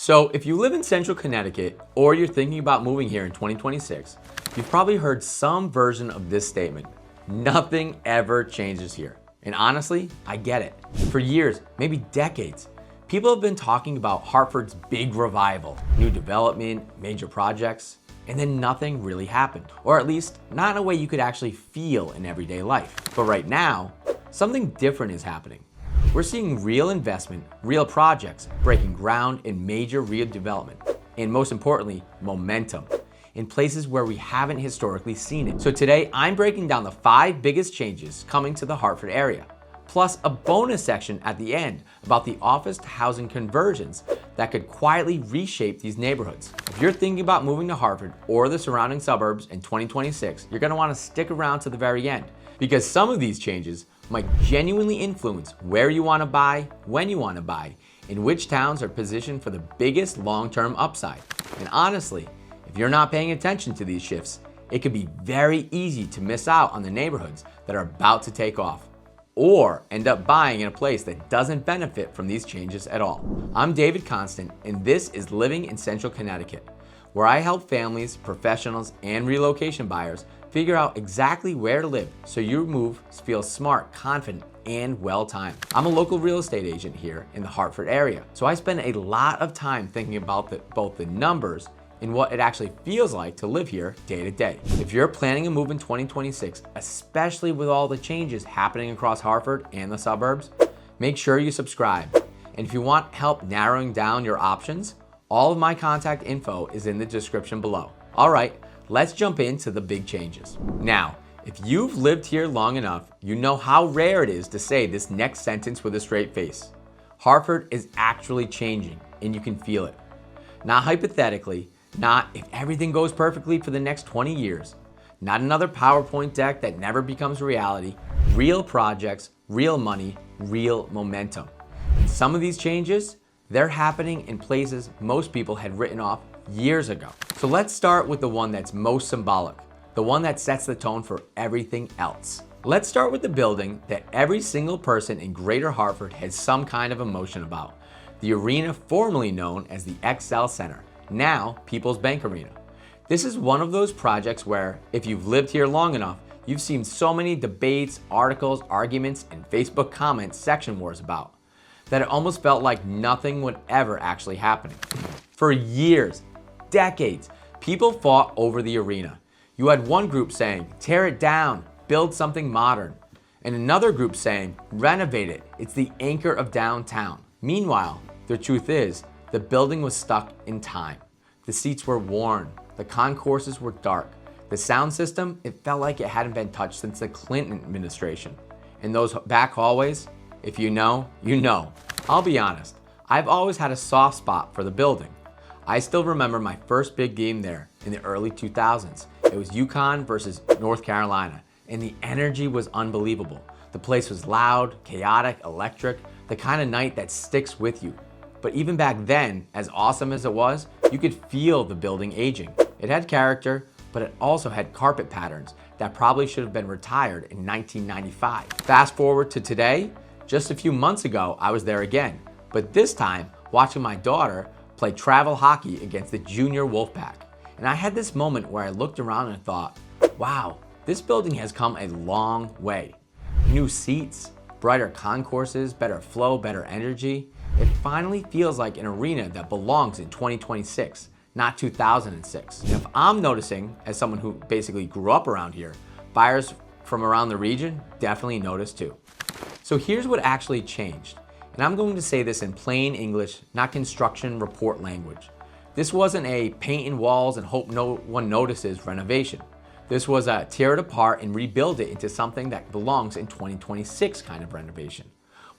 So if you live in central Connecticut or you're thinking about moving here in 2026, you've probably heard some version of this statement: nothing ever changes here. And honestly, I get it. For years, maybe decades, people have been talking about Hartford's big revival, new development, major projects, and then nothing really happened. Or at least not in a way you could actually feel in everyday life. But right now, something different is happening. We're seeing real investment, real projects breaking ground in major redevelopment, and most importantly, momentum in places where we haven't historically seen it. So today, I'm breaking down the 5 biggest changes coming to the Hartford area, plus a bonus section at the end about the office to housing conversions that could quietly reshape these neighborhoods. If you're thinking about moving to Hartford or the surrounding suburbs in 2026, you're gonna wanna stick around to the very end, because some of these changes might genuinely influence where you wanna buy, when you wanna buy, and which towns are positioned for the biggest long-term upside. And honestly, if you're not paying attention to these shifts, it could be very easy to miss out on the neighborhoods that are about to take off, or end up buying in a place that doesn't benefit from these changes at all. I'm David Constant, and this is Living in Central Connecticut, where I help families, professionals, and relocation buyers figure out exactly where to live so your move feels smart, confident, and well-timed. I'm a local real estate agent here in the Hartford area, so I spend a lot of time thinking about both the numbers and what it actually feels like to live here day to day. If you're planning a move in 2026, especially with all the changes happening across Hartford and the suburbs, make sure you subscribe. And if you want help narrowing down your options, all of my contact info is in the description below. All right, let's jump into the big changes. Now, if you've lived here long enough, you know how rare it is to say this next sentence with a straight face. Hartford is actually changing, and you can feel it. Not hypothetically, not if everything goes perfectly for the next 20 years, not another PowerPoint deck that never becomes reality, real projects, real money, real momentum. And some of these changes, they're happening in places most people had written off years ago. So let's start with the one that's most symbolic, the one that sets the tone for everything else. Let's start with the building that every single person in Greater Hartford has some kind of emotion about, the arena formerly known as the XL Center, now People's Bank Arena. This is one of those projects where, if you've lived here long enough, you've seen so many debates, articles, arguments, and Facebook comments section wars about, that it almost felt like nothing would ever actually happen. For years, decades, people fought over the arena. You had one group saying, tear it down, build something modern, and another group saying, renovate it, it's the anchor of downtown. Meanwhile, the truth is, the building was stuck in time. The seats were worn, the concourses were dark. The sound system, it felt like it hadn't been touched since the Clinton administration. And those back hallways, if you know, you know. I'll be honest, I've always had a soft spot for the building. I still remember my first big game there in the early 2000s. It was UConn versus North Carolina, and the energy was unbelievable. The place was loud, chaotic, electric, the kind of night that sticks with you. But even back then, as awesome as it was, you could feel the building aging. It had character, but it also had carpet patterns that probably should have been retired in 1995. Fast forward to today, just a few months ago, I was there again, but this time watching my daughter play travel hockey against the junior Wolfpack. And I had this moment where I looked around and thought, wow, this building has come a long way. New seats, brighter concourses, better flow, better energy. It finally feels like an arena that belongs in 2026, not 2006. And if I'm noticing, as someone who basically grew up around here, buyers from around the region definitely noticed too. So here's what actually changed. And I'm going to say this in plain English, not construction report language. This wasn't a paint in walls and hope no one notices renovation. This was a tear it apart and rebuild it into something that belongs in 2026 kind of renovation.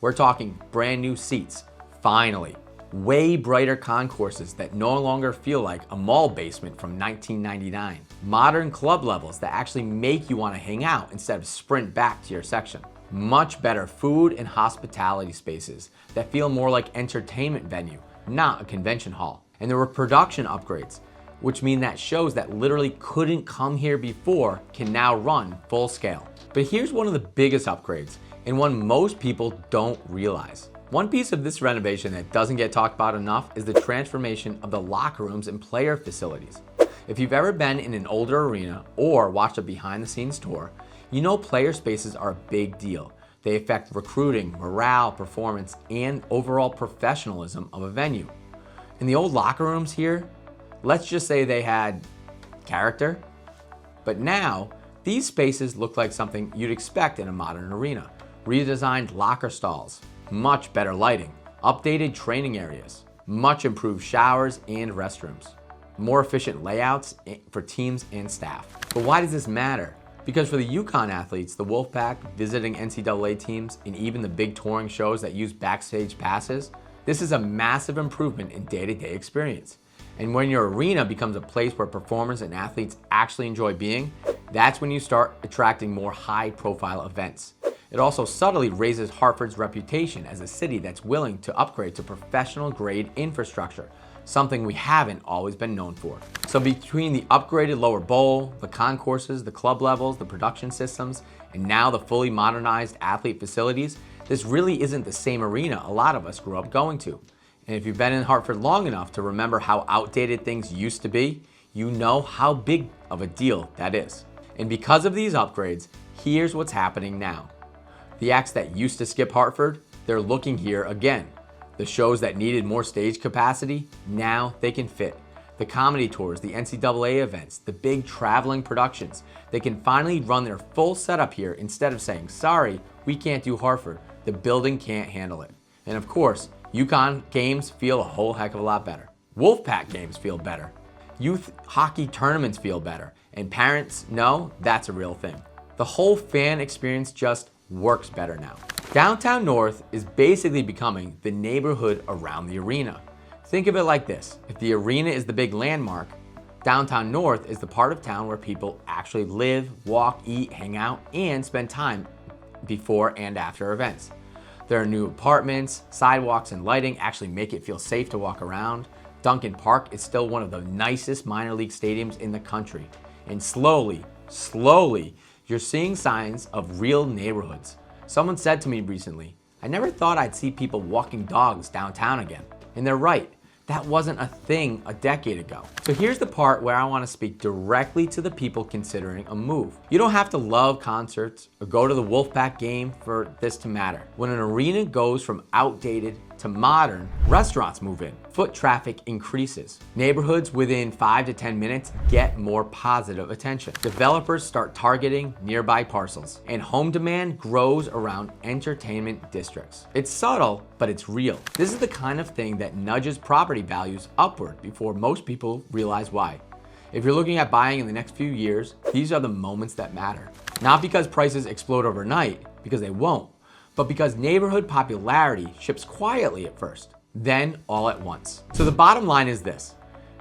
We're talking brand new seats, finally. Way brighter concourses that no longer feel like a mall basement from 1999. Modern club levels that actually make you want to hang out instead of sprint back to your section. Much better food and hospitality spaces that feel more like entertainment venue, not a convention hall. And there were production upgrades, which mean that shows that literally couldn't come here before can now run full scale. But here's one of the biggest upgrades, and one most people don't realize. One piece of this renovation that doesn't get talked about enough is the transformation of the locker rooms and player facilities. If you've ever been in an older arena or watched a behind-the-scenes tour, you know player spaces are a big deal. They affect recruiting, morale, performance, and overall professionalism of a venue. In the old locker rooms here, let's just say they had character. But now, these spaces look like something you'd expect in a modern arena. Redesigned locker stalls, much better lighting, updated training areas, much improved showers and restrooms, more efficient layouts for teams and staff. But why does this matter? Because for the UConn athletes, the Wolfpack, visiting NCAA teams, and even the big touring shows that use backstage passes, this is a massive improvement in day-to-day experience. And when your arena becomes a place where performers and athletes actually enjoy being, that's when you start attracting more high-profile events. It also subtly raises Hartford's reputation as a city that's willing to upgrade to professional-grade infrastructure, something we haven't always been known for. So between the upgraded lower bowl, the concourses, the club levels, the production systems, and now the fully modernized athlete facilities, this really isn't the same arena a lot of us grew up going to. And if you've been in Hartford long enough to remember how outdated things used to be, you know how big of a deal that is. And because of these upgrades, here's what's happening now. The acts that used to skip Hartford, they're looking here again. The shows that needed more stage capacity, now they can fit. The comedy tours, the NCAA events, the big traveling productions, they can finally run their full setup here instead of saying, sorry, we can't do Hartford, the building can't handle it. And of course, UConn games feel a whole heck of a lot better. Wolfpack games feel better. Youth hockey tournaments feel better. And parents know that's a real thing. The whole fan experience just works better now. Downtown North is basically becoming the neighborhood around the arena. Think of it like this. If the arena is the big landmark, Downtown North is the part of town where people actually live, walk, eat, hang out, and spend time before and after events. There are new apartments, sidewalks, and lighting actually make it feel safe to walk around. Duncan Park is still one of the nicest minor league stadiums in the country. And slowly, you're seeing signs of real neighborhoods. Someone said to me recently, I never thought I'd see people walking dogs downtown again. And they're right. That wasn't a thing a decade ago. So here's the part where I want to speak directly to the people considering a move. You don't have to love concerts or go to the Wolfpack game for this to matter. When an arena goes from outdated to modern, restaurants move in, foot traffic increases, neighborhoods within 5 to 10 minutes get more positive attention. Developers start targeting nearby parcels, and home demand grows around entertainment districts. It's subtle, but it's real. This is the kind of thing that nudges property values upward before most people realize why. If you're looking at buying in the next few years, these are the moments that matter. Not because prices explode overnight, because they won't, but because neighborhood popularity ships quietly at first, then all at once. So the bottom line is this.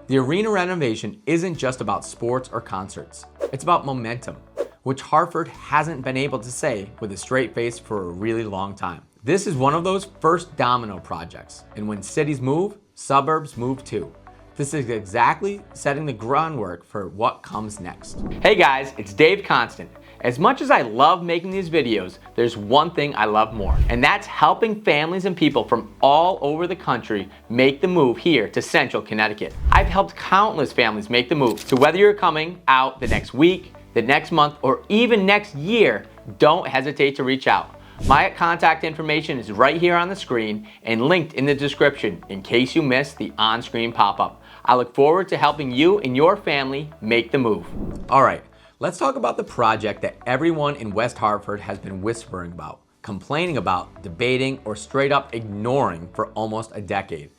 The arena renovation isn't just about sports or concerts. It's about momentum, which Hartford hasn't been able to say with a straight face for a really long time. This is one of those first domino projects, and when cities move, suburbs move too. This is exactly setting the groundwork for what comes next. Hey guys, it's Dave Constant. As much as I love making these videos, there's one thing I love more, and that's helping families and people from all over the country make the move here to Central Connecticut. I've helped countless families make the move, so whether you're coming out the next week, the next month, or even next year, don't hesitate to reach out. My contact information is right here on the screen and linked in the description in case you missed the on-screen pop-up. I look forward to helping you and your family make the move. All right. Let's talk about the project that everyone in West Hartford has been whispering about, complaining about, debating, or straight up ignoring for almost a decade.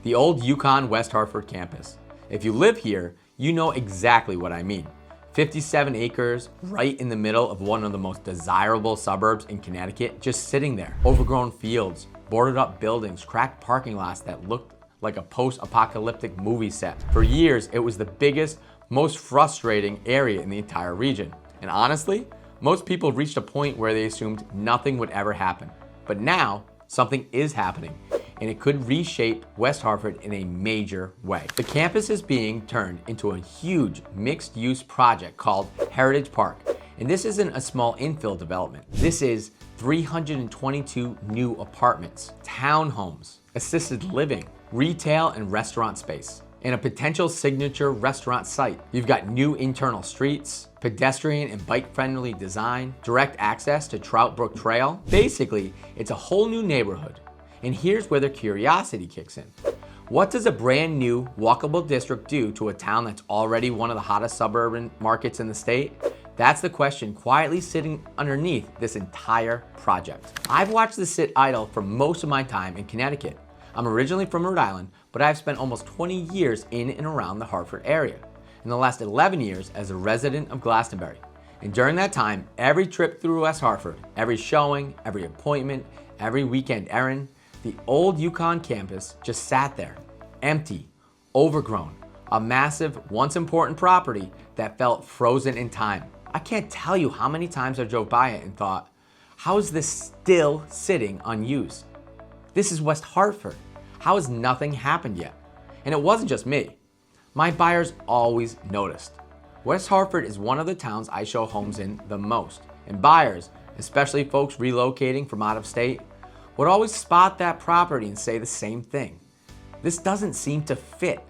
The old UConn West Hartford campus. If you live here, you know exactly what I mean. 57 acres, right in the middle of one of the most desirable suburbs in Connecticut, just sitting there. Overgrown fields, boarded up buildings, cracked parking lots that looked like a post-apocalyptic movie set. For years, it was the biggest, most frustrating area in the entire region. And honestly, most people reached a point where they assumed nothing would ever happen. But now, something is happening, and it could reshape West Hartford in a major way. The campus is being turned into a huge mixed-use project called Heritage Park. And this isn't a small infill development. This is 322 new apartments, townhomes, assisted living, retail and restaurant space, and a potential signature restaurant site. You've got new internal streets, pedestrian and bike-friendly design, direct access to Trout Brook Trail. Basically, it's a whole new neighborhood. And here's where the curiosity kicks in. What does a brand new walkable district do to a town that's already one of the hottest suburban markets in the state? That's the question quietly sitting underneath this entire project. I've watched this sit idle for most of my time in Connecticut. I'm originally from Rhode Island, but I've spent almost 20 years in and around the Hartford area. In the last 11 years as a resident of Glastonbury. And during that time, every trip through West Hartford, every showing, every appointment, every weekend errand, the old UConn campus just sat there, empty, overgrown, a massive, once important property that felt frozen in time. I can't tell you how many times I drove by it and thought, how is this still sitting unused? This is West Hartford. How has nothing happened yet? And it wasn't just me. My buyers always noticed. West Hartford is one of the towns I show homes in the most. And buyers, especially folks relocating from out of state, would always spot that property and say the same thing. This doesn't seem to fit.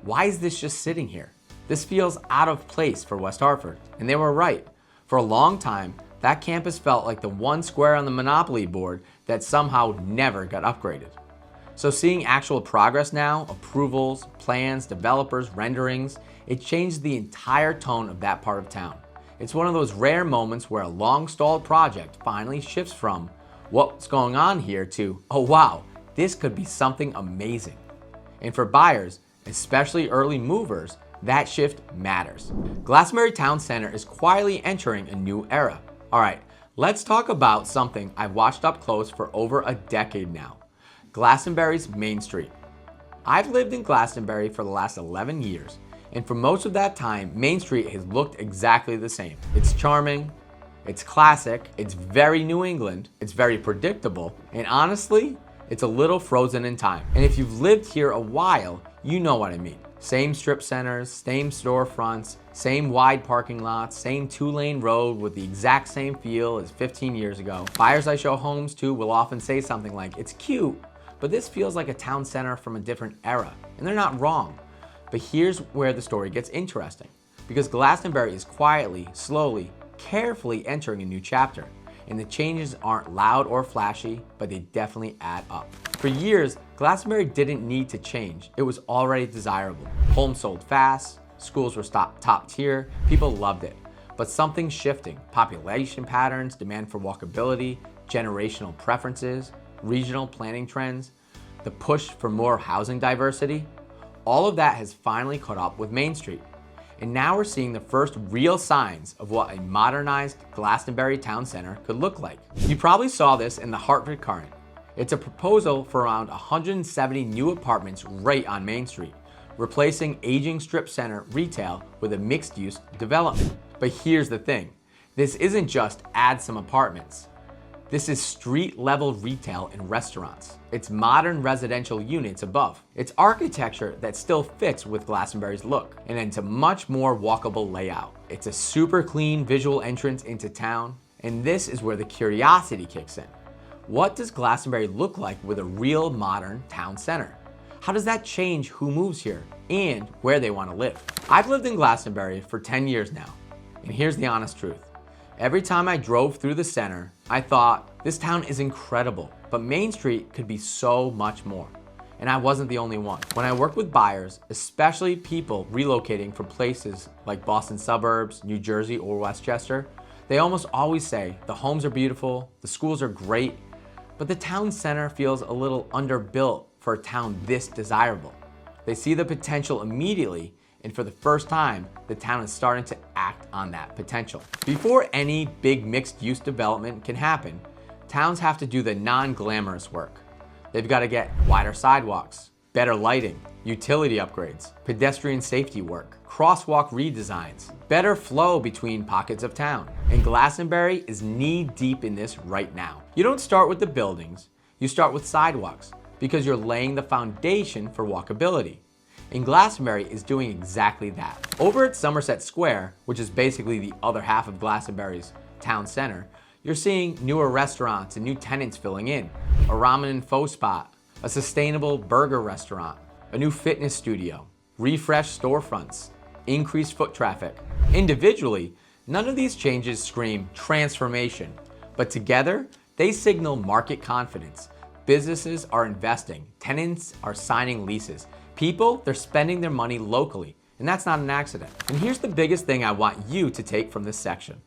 Why is this just sitting here? This feels out of place for West Hartford. And they were right. For a long time, that campus felt like the one square on the Monopoly board that somehow never got upgraded. So seeing actual progress now, approvals, plans, developers, renderings, it changed the entire tone of that part of town. It's one of those rare moments where a long-stalled project finally shifts from what's going on here to, oh wow, this could be something amazing. And for buyers, especially early movers, that shift matters. Glastonbury Town Center is quietly entering a new era. All right, let's talk about something I've watched up close for over a decade now. Glastonbury's Main Street. I've lived in Glastonbury for the last 11 years, and for most of that time, Main Street has looked exactly the same. It's charming, it's classic, it's very New England, it's very predictable, and honestly, it's a little frozen in time. And if you've lived here a while, you know what I mean. Same strip centers, same storefronts, same wide parking lots, same 2-lane road with the exact same feel as 15 years ago. Buyers I show homes to will often say something like, it's cute, but this feels like a town center from a different era. And they're not wrong. But here's where the story gets interesting. Because Glastonbury is quietly, slowly, carefully entering a new chapter. And the changes aren't loud or flashy, but they definitely add up. For years, Glastonbury didn't need to change. It was already desirable. Homes sold fast, schools were top tier, people loved it. But something's shifting. Population patterns, demand for walkability, generational preferences, regional planning trends, the push for more housing diversity, all of that has finally caught up with Main Street. And now we're seeing the first real signs of what a modernized Glastonbury Town Center could look like. You probably saw this in the Hartford Current. It's a proposal for around 170 new apartments right on Main Street, replacing aging strip center retail with a mixed-use development. But here's the thing, this isn't just add some apartments. This is street-level retail and restaurants. It's modern residential units above. It's architecture that still fits with Glastonbury's look, and it's a much more walkable layout. It's a super clean visual entrance into town, and this is where the curiosity kicks in. What does Glastonbury look like with a real modern town center? How does that change who moves here and where they want to live? I've lived in Glastonbury for 10 years now, and here's the honest truth. Every time I drove through the center, I thought, this town is incredible, but Main Street could be so much more. And I wasn't the only one. When I work with buyers, especially people relocating from places like Boston suburbs, New Jersey, or Westchester, they almost always say, the homes are beautiful, the schools are great, but the town center feels a little underbuilt for a town this desirable. They see the potential immediately, and for the first time, the town is starting to act on that potential. Before any big mixed-use development can happen, towns have to do the non-glamorous work. They've got to get wider sidewalks, better lighting, utility upgrades, pedestrian safety work, crosswalk redesigns, better flow between pockets of town. And Glastonbury is knee-deep in this right now. You don't start with the buildings, you start with sidewalks, because you're laying the foundation for walkability. And Glastonbury is doing exactly that. Over at Somerset Square, which is basically the other half of Glastonbury's town center, You're seeing newer restaurants and new tenants filling in, a ramen and pho spot, a sustainable burger restaurant, a new fitness studio, refreshed storefronts, increased foot traffic. Individually, none of these changes scream transformation, but together, they signal market confidence. Businesses are investing, tenants are signing leases. People, they're spending their money locally, and that's not an accident. And here's the biggest thing I want you to take from this section.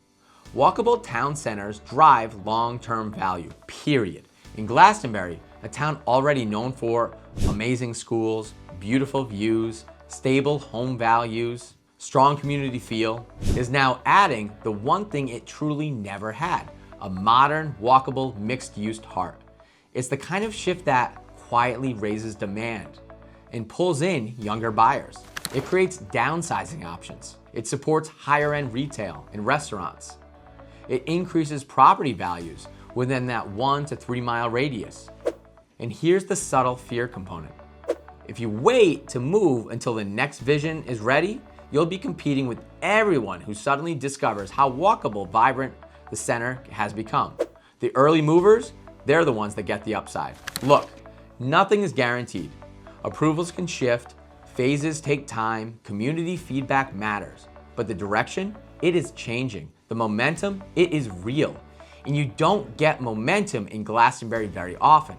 Walkable town centers drive long-term value, period. In Glastonbury, a town already known for amazing schools, beautiful views, stable home values, strong community feel, is now adding the one thing it truly never had, a modern, walkable, mixed-use heart. It's the kind of shift that quietly raises demand and pulls in younger buyers. It creates downsizing options. It supports higher-end retail and restaurants. It increases property values within that 1 to 3 mile radius. And here's the subtle fear component. If you wait to move until the next vision is ready, you'll be competing with everyone who suddenly discovers how walkable, vibrant the center has become. The early movers, they're the ones that get the upside. Look, nothing is guaranteed. Approvals can shift, phases take time, community feedback matters. But the direction, it is changing. The momentum, it is real. And you don't get momentum in Glastonbury very often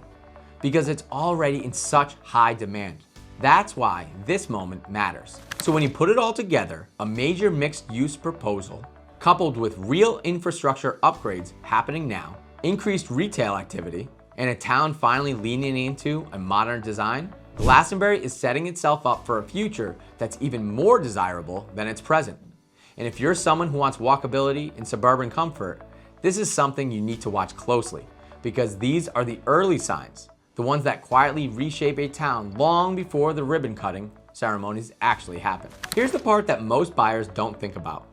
because it's already in such high demand. That's why this moment matters. So when you put it all together, a major mixed-use proposal coupled with real infrastructure upgrades happening now, increased retail activity, and a town finally leaning into a modern design, Glastonbury is setting itself up for a future that's even more desirable than its present. And if you're someone who wants walkability and suburban comfort, this is something you need to watch closely because these are the early signs, the ones that quietly reshape a town long before the ribbon cutting ceremonies actually happen. Here's the part that most buyers don't think about.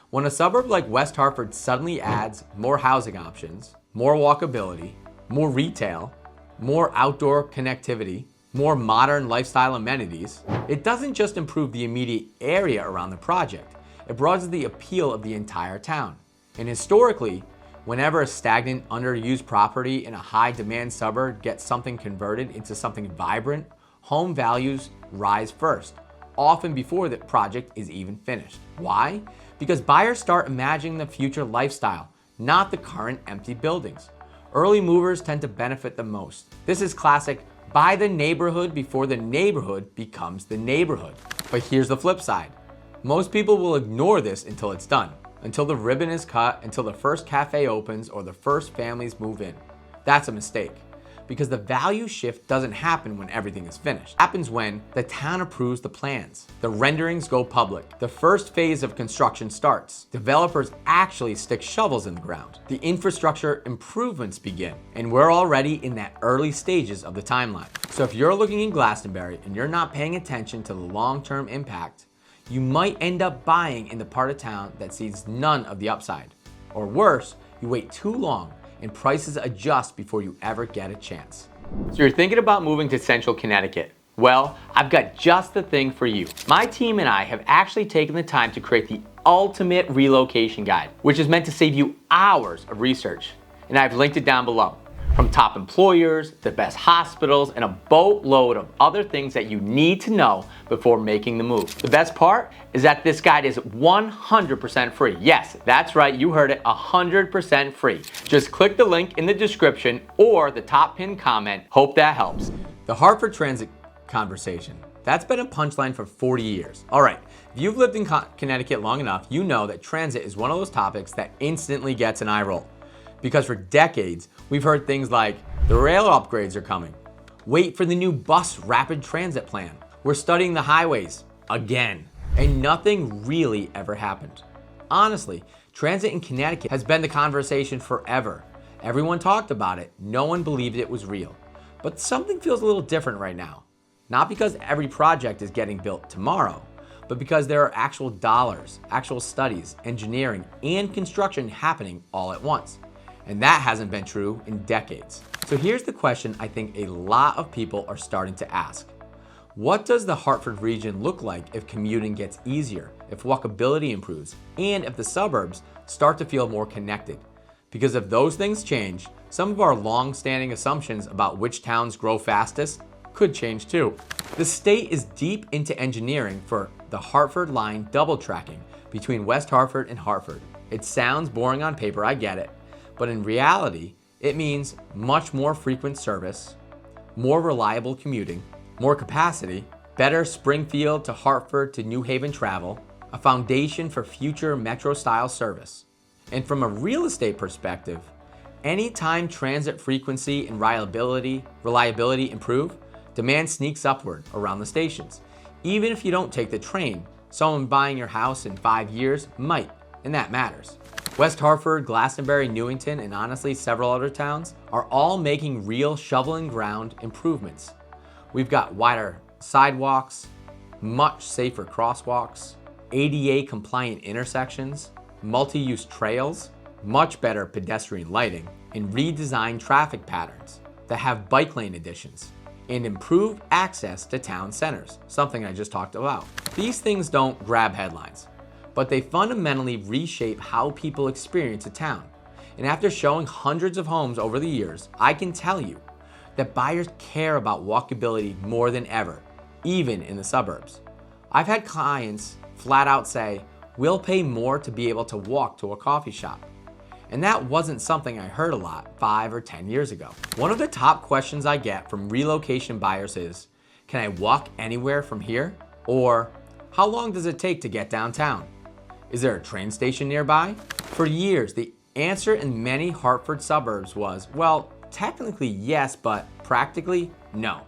When a suburb like West Hartford suddenly adds more housing options, more walkability, more retail, more outdoor connectivity, more modern lifestyle amenities, it doesn't just improve the immediate area around the project, it broadens the appeal of the entire town. And historically, whenever a stagnant, underused property in a high-demand suburb gets something converted into something vibrant, home values rise first, often before the project is even finished. Why? Because buyers start imagining the future lifestyle, not the current empty buildings. Early movers tend to benefit the most. This is classic buy the neighborhood before the neighborhood becomes the neighborhood. But here's the flip side. Most people will ignore this until it's done, until the ribbon is cut, until the first cafe opens or the first families move in. That's a mistake, because the value shift doesn't happen when everything is finished. It happens when the town approves the plans, the renderings go public, the first phase of construction starts, developers actually stick shovels in the ground, the infrastructure improvements begin, and we're already in that early stages of the timeline. So if you're looking in Glastonbury and you're not paying attention to the long-term impact, you might end up buying in the part of town that sees none of the upside. Or worse, you wait too long and prices adjust before you ever get a chance. So you're thinking about moving to Central Connecticut. Well, I've got just the thing for you. My team and I have actually taken the time to create the ultimate relocation guide, which is meant to save you hours of research. And I've linked it down below. From top employers, the best hospitals, and a boatload of other things that you need to know before making the move. The best part is that this guide is 100% free. Yes, that's right, you heard it, 100% free. Just click the link in the description or the top pinned comment. Hope that helps. The Hartford Transit conversation. That's been a punchline for 40 years. All right, if you've lived in Connecticut long enough, you know that transit is one of those topics that instantly gets an eye roll. Because for decades, we've heard things like, the rail upgrades are coming. Wait for the new bus rapid transit plan. We're studying the highways again. And nothing really ever happened. Honestly, transit in Connecticut has been the conversation forever. Everyone talked about it. No one believed it was real. But something feels a little different right now. Not because every project is getting built tomorrow, but because there are actual dollars, actual studies, engineering, and construction happening all at once. And that hasn't been true in decades. So here's the question I think a lot of people are starting to ask. What does the Hartford region look like if commuting gets easier, if walkability improves, and if the suburbs start to feel more connected? Because if those things change, some of our long-standing assumptions about which towns grow fastest could change too. The state is deep into engineering for the Hartford line double tracking between West Hartford and Hartford. It sounds boring on paper, I get it, but in reality, it means much more frequent service, more reliable commuting, more capacity, better Springfield to Hartford to New Haven travel, a foundation for future metro-style service. And from a real estate perspective, anytime transit frequency and reliability improve, demand sneaks upward around the stations. Even if you don't take the train, someone buying your house in 5 years might, and that matters. West Hartford, Glastonbury, Newington, and honestly several other towns are all making real shovel-and-ground improvements. We've got wider sidewalks, much safer crosswalks, ADA-compliant intersections, multi-use trails, much better pedestrian lighting, and redesigned traffic patterns that have bike lane additions and improved access to town centers, something I just talked about. These things don't grab headlines, but they fundamentally reshape how people experience a town. And after showing hundreds of homes over the years, I can tell you that buyers care about walkability more than ever, even in the suburbs. I've had clients flat out say, "We'll pay more to be able to walk to a coffee shop." And that wasn't something I heard a lot 5 or 10 years ago. One of the top questions I get from relocation buyers is, "Can I walk anywhere from here?" Or, "How long does it take to get downtown? Is there a train station nearby?" For years, the answer in many Hartford suburbs was, well, technically yes, but practically no.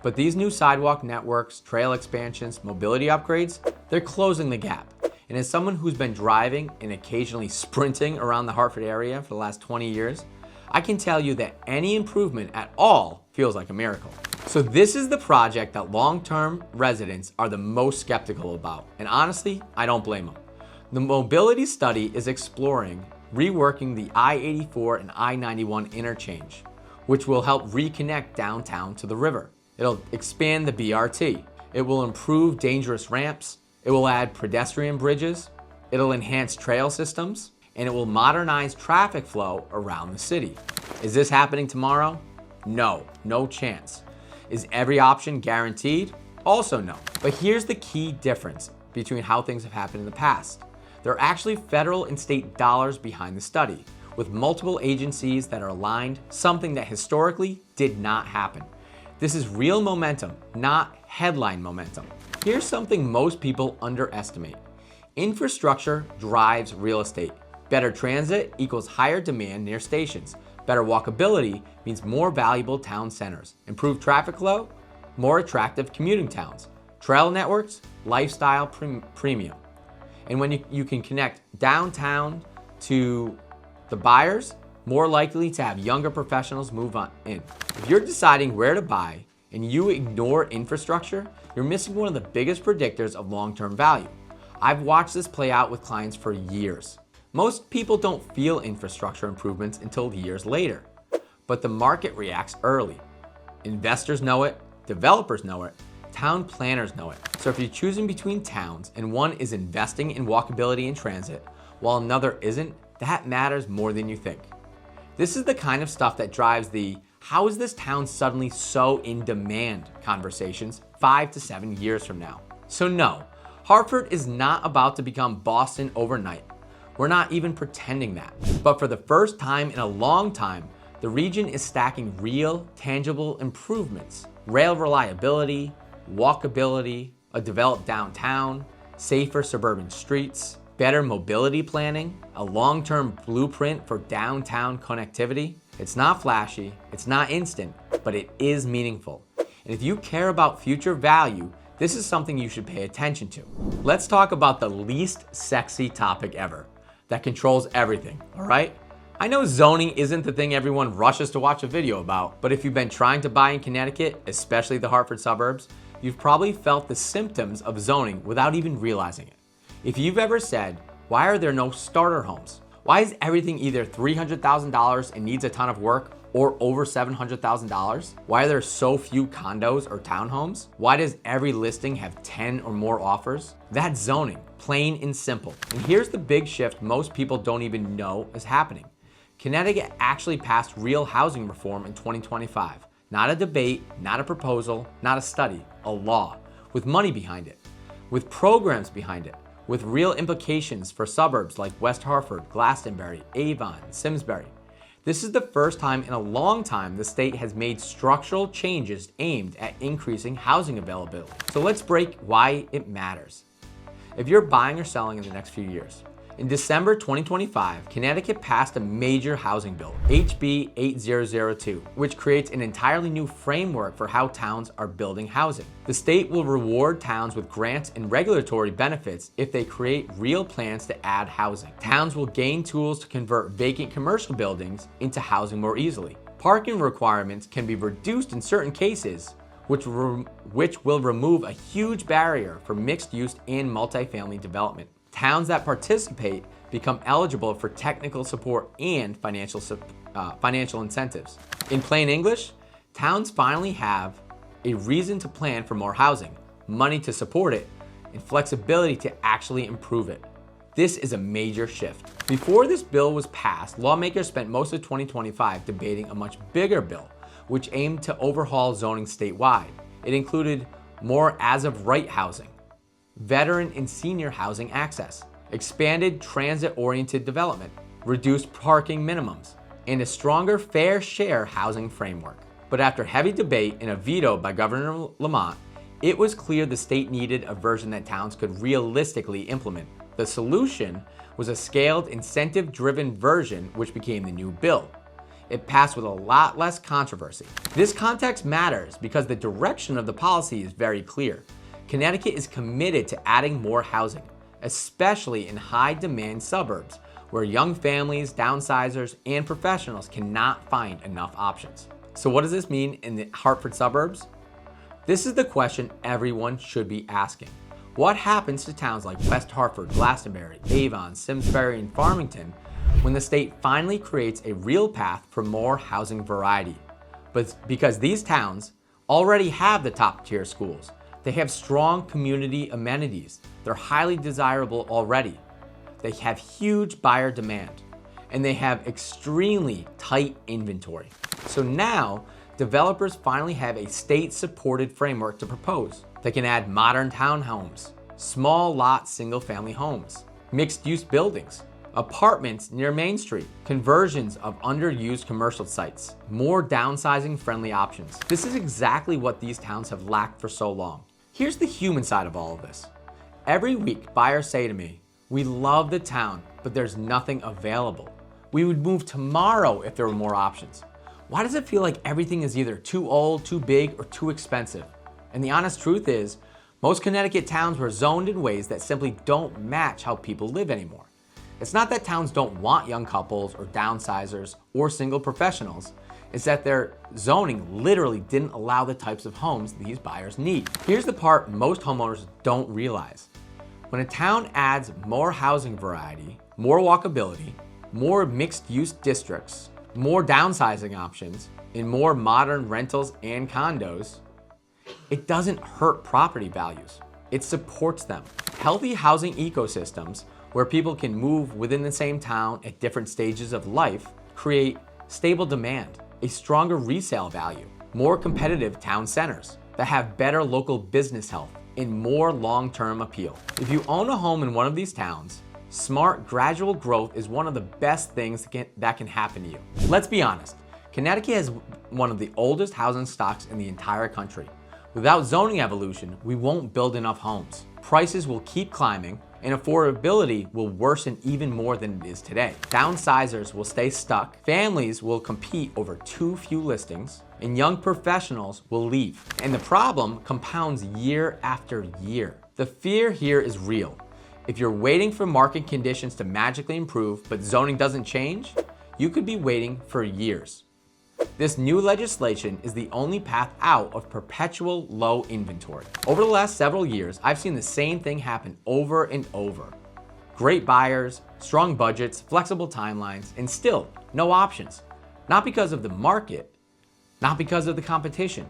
But these new sidewalk networks, trail expansions, mobility upgrades, they're closing the gap. And as someone who's been driving and occasionally sprinting around the Hartford area for the last 20 years, I can tell you that any improvement at all feels like a miracle. So this is the project that long-term residents are the most skeptical about. And honestly, I don't blame them. The mobility study is exploring reworking the I-84 and I-91 interchange, which will help reconnect downtown to the river. It'll expand the BRT. It will improve dangerous ramps. It will add pedestrian bridges. It'll enhance trail systems, and it will modernize traffic flow around the city. Is this happening tomorrow? No, no chance. Is every option guaranteed? Also no. But here's the key difference between how things have happened in the past. There are actually federal and state dollars behind the study, with multiple agencies that are aligned, something that historically did not happen. This is real momentum, not headline momentum. Here's something most people underestimate. Infrastructure drives real estate. Better transit equals higher demand near stations. Better walkability means more valuable town centers. Improved traffic flow, more attractive commuting towns. Trail networks, lifestyle premium. And when you can connect downtown to the buyers, more likely to have younger professionals move on in. If you're deciding where to buy and you ignore infrastructure, you're missing one of the biggest predictors of long-term value. I've watched this play out with clients for years. Most people don't feel infrastructure improvements until years later, but the market reacts early. Investors know it, developers know it, town planners know it. So if you're choosing between towns and one is investing in walkability and transit, while another isn't, that matters more than you think. This is the kind of stuff that drives the "how is this town suddenly so in demand" conversations 5 to 7 years from now. So no, Hartford is not about to become Boston overnight. We're not even pretending that. But for the first time in a long time, the region is stacking real, tangible improvements. Rail reliability, walkability, a developed downtown, safer suburban streets, better mobility planning, a long-term blueprint for downtown connectivity. It's not flashy, it's not instant, but it is meaningful. And if you care about future value, this is something you should pay attention to. Let's talk about the least sexy topic ever that controls everything, all right? I know zoning isn't the thing everyone rushes to watch a video about, but if you've been trying to buy in Connecticut, especially the Hartford suburbs, you've probably felt the symptoms of zoning without even realizing it. If you've ever said, "Why are there no starter homes? Why is everything either $300,000 and needs a ton of work or over $700,000? Why are there so few condos or townhomes? Why does every listing have 10 or more offers?" That's zoning, plain and simple. And here's the big shift most people don't even know is happening. Connecticut actually passed real housing reform in 2025. Not a debate, not a proposal, not a study, a law, with money behind it, with programs behind it, with real implications for suburbs like West Hartford, Glastonbury, Avon, Simsbury. This is the first time in a long time the state has made structural changes aimed at increasing housing availability. So let's break why it matters. If you're buying or selling in the next few years, in December 2025, Connecticut passed a major housing bill, HB 8002, which creates an entirely new framework for how towns are building housing. The state will reward towns with grants and regulatory benefits if they create real plans to add housing. Towns will gain tools to convert vacant commercial buildings into housing more easily. Parking requirements can be reduced in certain cases, which will remove a huge barrier for mixed use and multifamily development. Towns that participate become eligible for technical support and financial incentives. In plain English, towns finally have a reason to plan for more housing, money to support it, and flexibility to actually improve it. This is a major shift. Before this bill was passed, lawmakers spent most of 2025 debating a much bigger bill, which aimed to overhaul zoning statewide. It included more as-of-right housing, veteran and senior housing access, expanded transit-oriented development, reduced parking minimums, and a stronger fair share housing framework. But after heavy debate and a veto by Governor Lamont, it was clear the state needed a version that towns could realistically implement. The solution was a scaled, incentive-driven version which became the new bill. It passed with a lot less controversy. This context matters because the direction of the policy is very clear. Connecticut is committed to adding more housing, especially in high-demand suburbs where young families, downsizers, and professionals cannot find enough options. So what does this mean in the Hartford suburbs? This is the question everyone should be asking. What happens to towns like West Hartford, Glastonbury, Avon, Simsbury, and Farmington when the state finally creates a real path for more housing variety? But because these towns already have the top-tier schools, they have strong community amenities. They're highly desirable already. They have huge buyer demand, and they have extremely tight inventory. So now, developers finally have a state-supported framework to propose. They can add modern townhomes, small lot single-family homes, mixed-use buildings, apartments near Main Street, conversions of underused commercial sites, more downsizing-friendly options. This is exactly what these towns have lacked for so long. Here's the human side of all of this. Every week, buyers say to me, "We love the town, but there's nothing available. We would move tomorrow if there were more options." Why does it feel like everything is either too old, too big, or too expensive? And the honest truth is, most Connecticut towns were zoned in ways that simply don't match how people live anymore. It's not that towns don't want young couples or downsizers or single professionals. It's that their zoning literally didn't allow the types of homes these buyers need. Here's the part most homeowners don't realize. When a town adds more housing variety, more walkability, more mixed-use districts, more downsizing options, and more modern rentals and condos, it doesn't hurt property values. It supports them. Healthy housing ecosystems where people can move within the same town at different stages of life create stable demand, a stronger resale value, more competitive town centers that have better local business health, and more long-term appeal. If you own a home in one of these towns, smart, gradual growth is one of the best things that can happen to you. Let's be honest, Connecticut has one of the oldest housing stocks in the entire country. Without zoning evolution, we won't build enough homes. Prices will keep climbing, and affordability will worsen even more than it is today. Downsizers will stay stuck, families will compete over too few listings, and young professionals will leave. And the problem compounds year after year. The fear here is real. If you're waiting for market conditions to magically improve, but zoning doesn't change, you could be waiting for years. This new legislation is the only path out of perpetual low inventory. Over the last several years, I've seen the same thing happen over and over. Great buyers, strong budgets, flexible timelines, and still no options. Not because of the market, not because of the competition,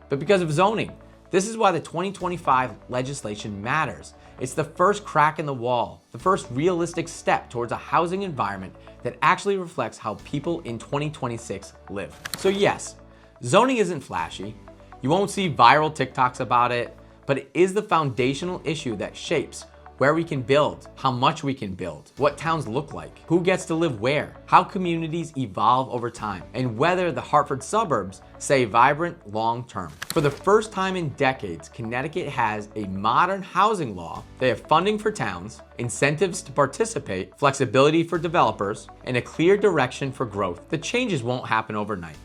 but because of zoning. This is why the 2025 legislation matters. It's the first crack in the wall, the first realistic step towards a housing environment that actually reflects how people in 2026 live. So yes, zoning isn't flashy. You won't see viral TikToks about it, but it is the foundational issue that shapes where we can build, how much we can build, what towns look like, who gets to live where, how communities evolve over time, and whether the Hartford suburbs stay vibrant long term. For the first time in decades, Connecticut has a modern housing law. They have funding for towns, incentives to participate, flexibility for developers, and a clear direction for growth. The changes won't happen overnight,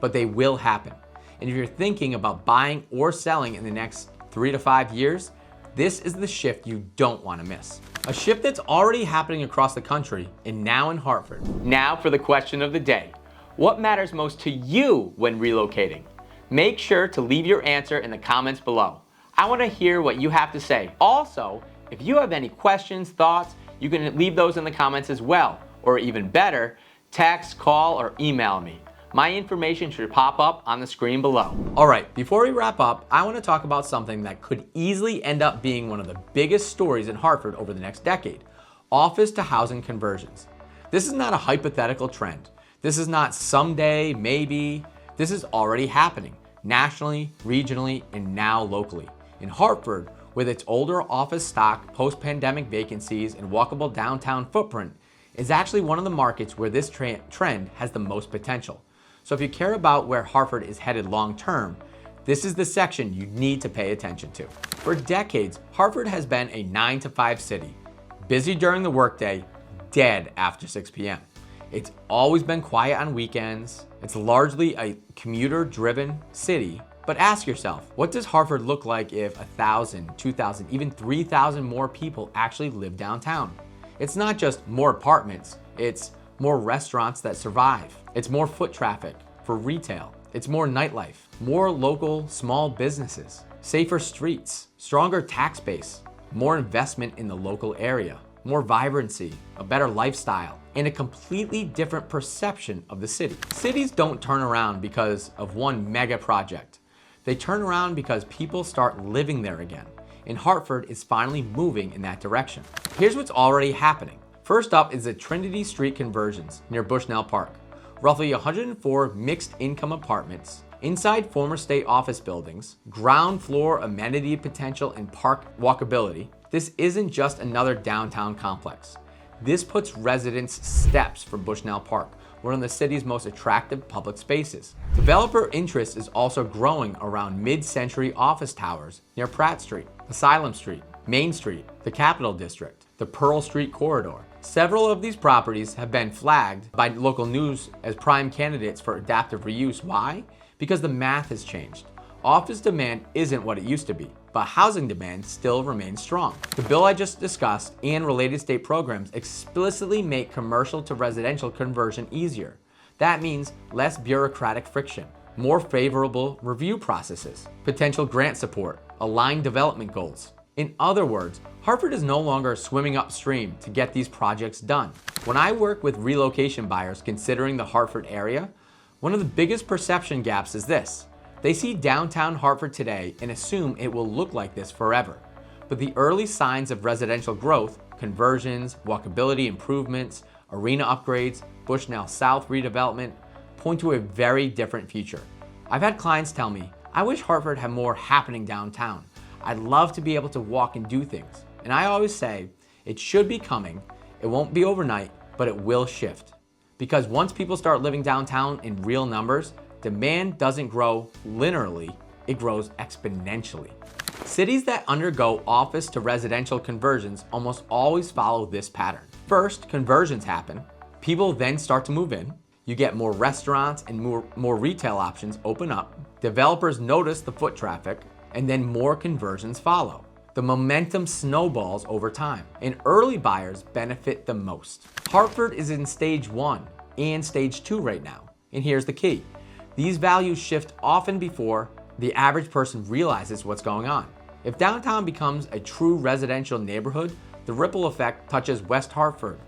but they will happen. And if you're thinking about buying or selling in the next 3 to 5 years, this is the shift you don't want to miss. A shift that's already happening across the country and now in Hartford. Now for the question of the day. What matters most to you when relocating? Make sure to leave your answer in the comments below. I want to hear what you have to say. Also, if you have any questions, thoughts, you can leave those in the comments as well. Or even better, text, call, or email me. My information should pop up on the screen below. All right, before we wrap up, I want to talk about something that could easily end up being one of the biggest stories in Hartford over the next decade: office to housing conversions. This is not a hypothetical trend. This is not someday, maybe. This is already happening nationally, regionally, and now locally. In Hartford, with its older office stock, post-pandemic vacancies, and walkable downtown footprint, is actually one of the markets where this trend has the most potential. So if you care about where Hartford is headed long term, this is the section you need to pay attention to. For decades, Hartford has been a 9 to 5 city, busy during the workday, dead after 6 p.m. It's always been quiet on weekends. It's largely a commuter-driven city. But ask yourself, what does Hartford look like if 1,000, 2,000, even 3,000 more people actually live downtown? It's not just more apartments, it's more restaurants that survive. It's more foot traffic for retail. It's more nightlife, more local small businesses, safer streets, stronger tax base, more investment in the local area, more vibrancy, a better lifestyle, and a completely different perception of the city. Cities don't turn around because of one mega project. They turn around because people start living there again. And Hartford is finally moving in that direction. Here's what's already happening. First up is the Trinity Street conversions near Bushnell Park. Roughly 104 mixed income apartments inside former state office buildings, ground floor amenity potential and park walkability. This isn't just another downtown complex. This puts residents steps from Bushnell Park, one of the city's most attractive public spaces. Developer interest is also growing around mid-century office towers near Pratt Street, Asylum Street, Main Street, the Capitol District, the Pearl Street corridor. Several of these properties have been flagged by local news as prime candidates for adaptive reuse. Why? Because the math has changed. Office demand isn't what it used to be, but housing demand still remains strong. The bill I just discussed and related state programs explicitly make commercial to residential conversion easier. That means less bureaucratic friction, more favorable review processes, potential grant support, aligned development goals. In other words, Hartford is no longer swimming upstream to get these projects done. When I work with relocation buyers considering the Hartford area, one of the biggest perception gaps is this. They see downtown Hartford today and assume it will look like this forever. But the early signs of residential growth, conversions, walkability improvements, arena upgrades, Bushnell South redevelopment, point to a very different future. I've had clients tell me, I wish Hartford had more happening downtown. I'd love to be able to walk and do things. And I always say, it should be coming. It won't be overnight, but it will shift. Because once people start living downtown in real numbers, demand doesn't grow linearly, it grows exponentially. Cities that undergo office to residential conversions almost always follow this pattern. First, conversions happen. People then start to move in. You get more restaurants and more retail options open up. Developers notice the foot traffic, and then more conversions follow. The momentum snowballs over time, and early buyers benefit the most. Hartford is in stage 1 and stage 2 right now, and here's the key. These values shift often before the average person realizes what's going on. If downtown becomes a true residential neighborhood, the ripple effect touches West Hartford,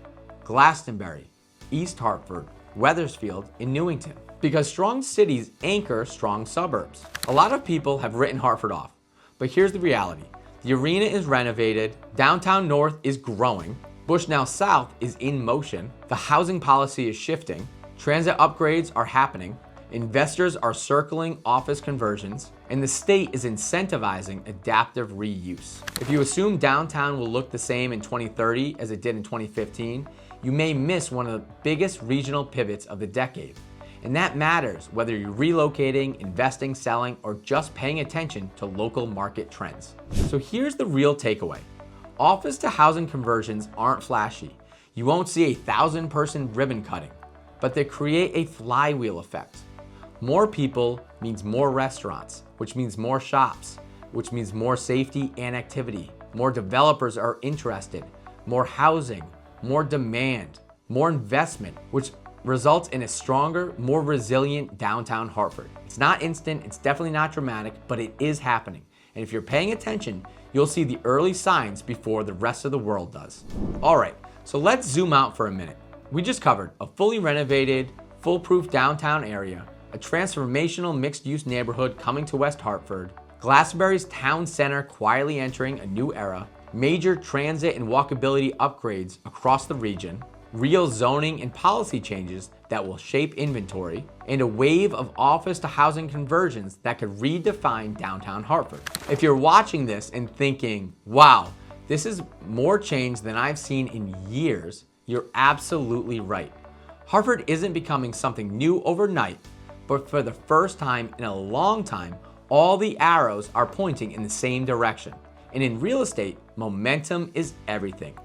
Glastonbury, East Hartford, Wethersfield, and Newington. Because strong cities anchor strong suburbs. A lot of people have written Hartford off, But here's the reality. The arena is renovated, downtown north is growing, Bushnell South is in motion, the housing policy is shifting, transit upgrades are happening, investors are circling office conversions, and the state is incentivizing adaptive reuse. If you assume downtown will look the same in 2030 as it did in 2015, you may miss one of the biggest regional pivots of the decade. And that matters whether you're relocating, investing, selling, or just paying attention to local market trends. So here's the real takeaway. Office to housing conversions aren't flashy. You won't see 1,000-person ribbon cutting, but they create a flywheel effect. More people means more restaurants, which means more shops, which means more safety and activity. More developers are interested, more housing, more demand, more investment, which results in a stronger, more resilient downtown Hartford. It's not instant, it's definitely not dramatic, but it is happening. And if you're paying attention, you'll see the early signs before the rest of the world does. All right, so let's zoom out for a minute. We just covered a fully renovated, foolproof downtown area, a transformational mixed-use neighborhood coming to West Hartford, Glastonbury's town center quietly entering a new era, major transit and walkability upgrades across the region, real zoning and policy changes that will shape inventory, and a wave of office to housing conversions that could redefine downtown Hartford. If you're watching this and thinking, wow, this is more change than I've seen in years, you're absolutely right. Hartford isn't becoming something new overnight, but for the first time in a long time, all the arrows are pointing in the same direction. And in real estate, momentum is everything.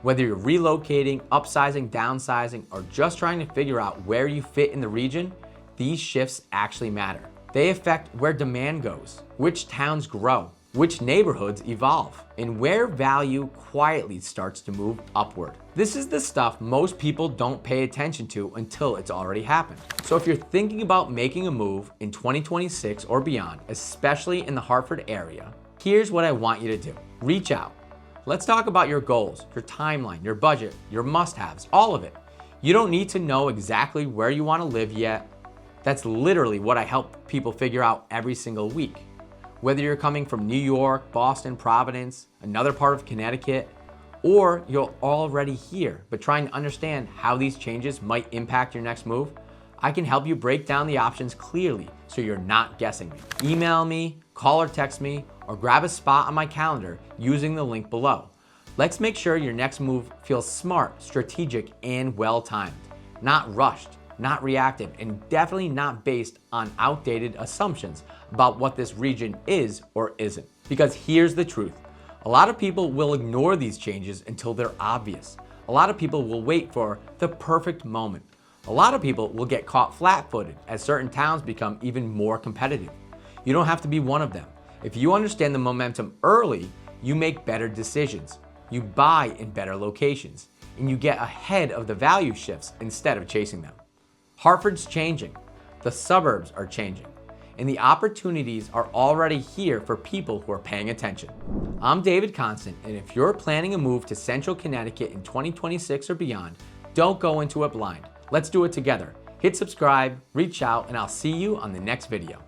Whether you're relocating, upsizing, downsizing, or just trying to figure out where you fit in the region, these shifts actually matter. They affect where demand goes, which towns grow, which neighborhoods evolve, and where value quietly starts to move upward. This is the stuff most people don't pay attention to until it's already happened. So if you're thinking about making a move in 2026 or beyond, especially in the Hartford area, here's what I want you to do. Reach out. Let's talk about your goals, your timeline, your budget, your must-haves, all of it. You don't need to know exactly where you want to live yet. That's literally what I help people figure out every single week. Whether you're coming from New York, Boston, Providence, another part of Connecticut, or you're already here, but trying to understand how these changes might impact your next move, I can help you break down the options clearly so you're not guessing me. Email me, call or text me, or grab a spot on my calendar using the link below. Let's make sure your next move feels smart, strategic, and well-timed, not rushed, not reactive, and definitely not based on outdated assumptions about what this region is or isn't. Because here's the truth. A lot of people will ignore these changes until they're obvious. A lot of people will wait for the perfect moment. A lot of people will get caught flat-footed as certain towns become even more competitive. You don't have to be one of them. If you understand the momentum early, you make better decisions. You buy in better locations, and you get ahead of the value shifts instead of chasing them. Hartford's changing. The suburbs are changing. And the opportunities are already here for people who are paying attention. I'm David Constant, and if you're planning a move to Central Connecticut in 2026 or beyond, don't go into it blind. Let's do it together. Hit subscribe, reach out, and I'll see you on the next video.